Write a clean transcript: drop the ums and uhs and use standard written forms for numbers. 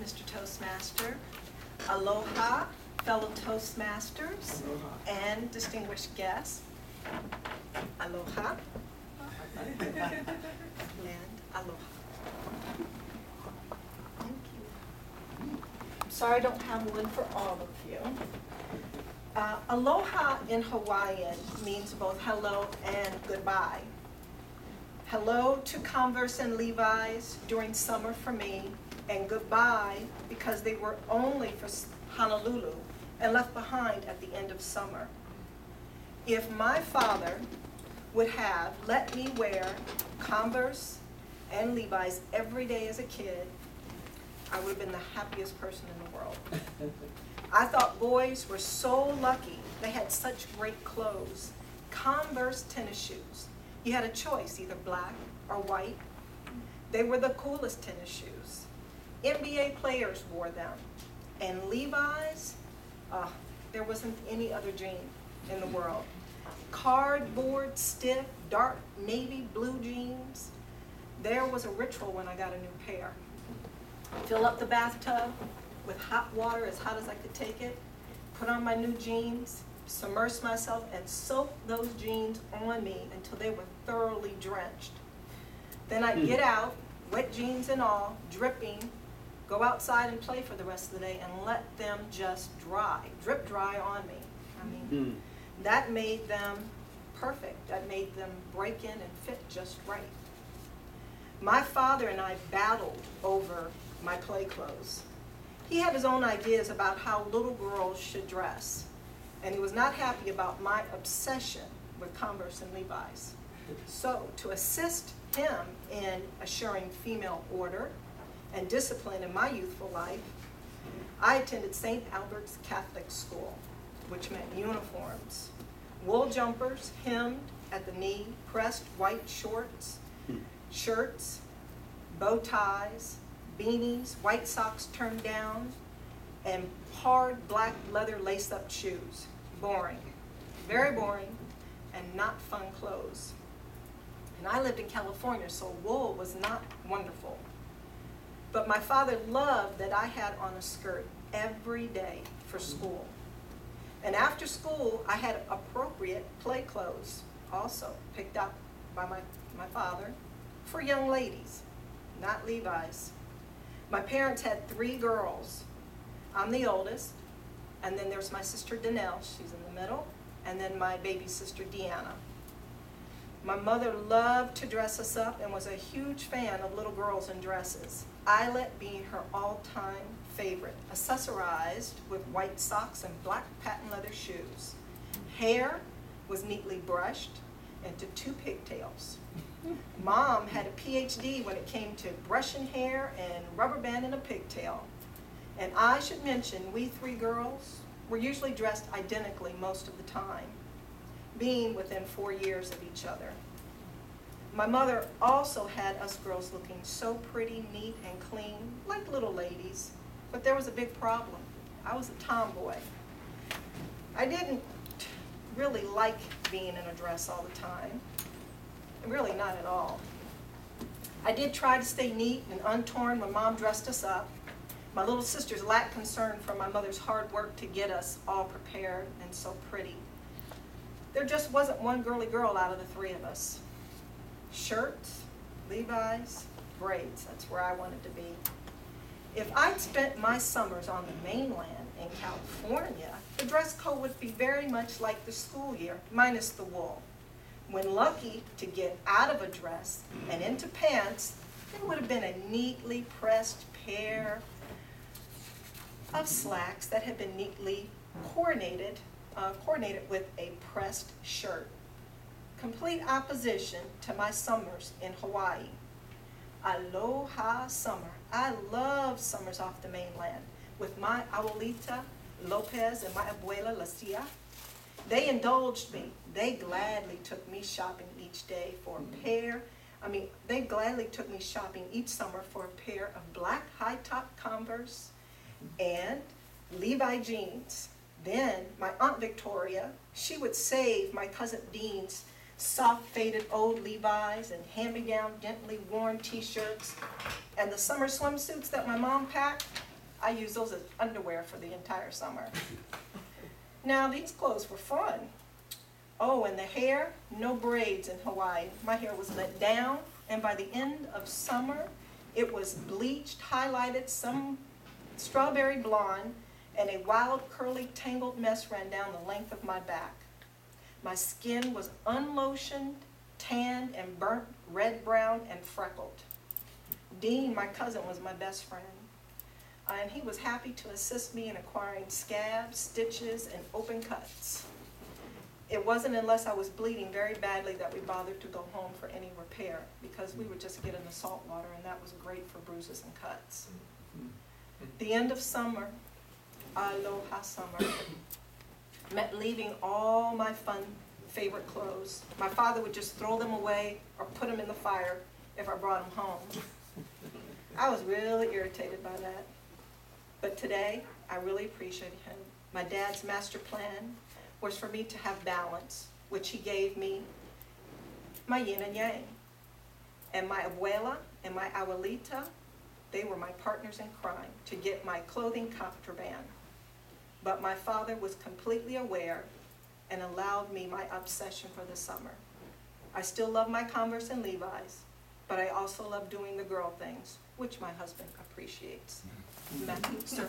Mr. Toastmaster. Aloha, fellow Toastmasters and distinguished guests. Aloha and aloha. Thank you. I'm sorry I don't have one for all of you. Aloha in Hawaiian means both hello and goodbye. Hello to Converse and Levi's during summer for me, and goodbye because they were only for Honolulu and left behind at the end of summer. If my father would have let me wear Converse and Levi's every day as a kid, I would have been the happiest person in the world. I thought boys were so lucky. They had such great clothes. Converse tennis shoes. You had a choice, either black or white. They were the coolest tennis shoes. NBA players wore them. And Levi's, there wasn't any other jean in the world. Cardboard, stiff, dark navy blue jeans. There was a ritual when I got a new pair. Fill up the bathtub with hot water as hot as I could take it, put on my new jeans, submerge myself, and soak those jeans on me until they were thoroughly drenched. Then I'd get out, wet jeans and all, dripping, go outside and play for the rest of the day and let them just dry, drip dry on me. I mean, that made them perfect. That made them break in and fit just right. My father and I battled over my play clothes. He had his own ideas about how little girls should dress, and he was not happy about my obsession with Converse and Levi's. So, to assist him in assuring female order and discipline in my youthful life, I attended St. Albert's Catholic School, which meant uniforms, wool jumpers hemmed at the knee, pressed white shorts, shirts, bow ties, beanies, white socks turned down, and hard black leather lace-up shoes. Boring, very boring, and not fun clothes. And I lived in California, so wool was not wonderful. But my father loved that I had on a skirt every day for school. And after school, I had appropriate play clothes, also picked out by my father, for young ladies, not Levi's. My parents had 3 girls. I'm the oldest, and then there's my sister Denise, she's in the middle, and then my baby sister Deanna. My mother loved to dress us up and was a huge fan of little girls in dresses. Eyelet being her all-time favorite, accessorized with white socks and black patent leather shoes. Hair was neatly brushed into 2 pigtails. Mom had a PhD when it came to brushing hair and rubber banding a pigtail. And I should mention, we 3 girls were usually dressed identically most of the time, being within 4 years of each other. My mother also had us girls looking so pretty, neat, and clean, like little ladies. But there was a big problem. I was a tomboy. I didn't really like being in a dress all the time. Really not at all. I did try to stay neat and untorn when Mom dressed us up. My little sisters lacked concern for my mother's hard work to get us all prepared and so pretty. There just wasn't one girly girl out of the 3 of us. Shirts, Levi's, braids, that's where I wanted to be. If I'd spent my summers on the mainland in California, the dress code would be very much like the school year, minus the wool. When lucky to get out of a dress and into pants, there would have been a neatly pressed pair of slacks that had been neatly coordinated with a pressed shirt. Complete opposition to my summers in Hawaii. Aloha summer. I love summers off the mainland with my abuelita Lopez and my abuela Lacia. They indulged me. They gladly took me shopping each day for a pair. They gladly took me shopping each summer for a pair of black high-top Converse and Levi jeans. Then my Aunt Victoria, she would save my cousin Dean's soft faded old Levi's and hand-me-down gently worn t-shirts and the summer swimsuits that my mom packed. I used those as underwear for the entire summer. Now, these clothes were fun. Oh, and the hair, no braids in Hawaii. My hair was let down, and by the end of summer, it was bleached, highlighted, some strawberry blonde, and a wild, curly, tangled mess ran down the length of my back. My skin was unlotioned, tanned, and burnt red, brown, and freckled. Dean, my cousin, was my best friend, and he was happy to assist me in acquiring scabs, stitches, and open cuts. It wasn't unless I was bleeding very badly that we bothered to go home for any repair, because we would just get in the salt water, and that was great for bruises and cuts. The end of summer, aloha summer, meant leaving all my fun, favorite clothes. My father would just throw them away or put them in the fire if I brought them home. I was really irritated by that. But today, I really appreciate him. My dad's master plan was for me to have balance, which he gave me my yin and yang. And my abuela and my abuelita, they were my partners in crime to get my clothing contraband. But my father was completely aware and allowed me my obsession for the summer. I still love my Converse and Levi's, but I also love doing the girl things, which my husband appreciates. Matthew, sir.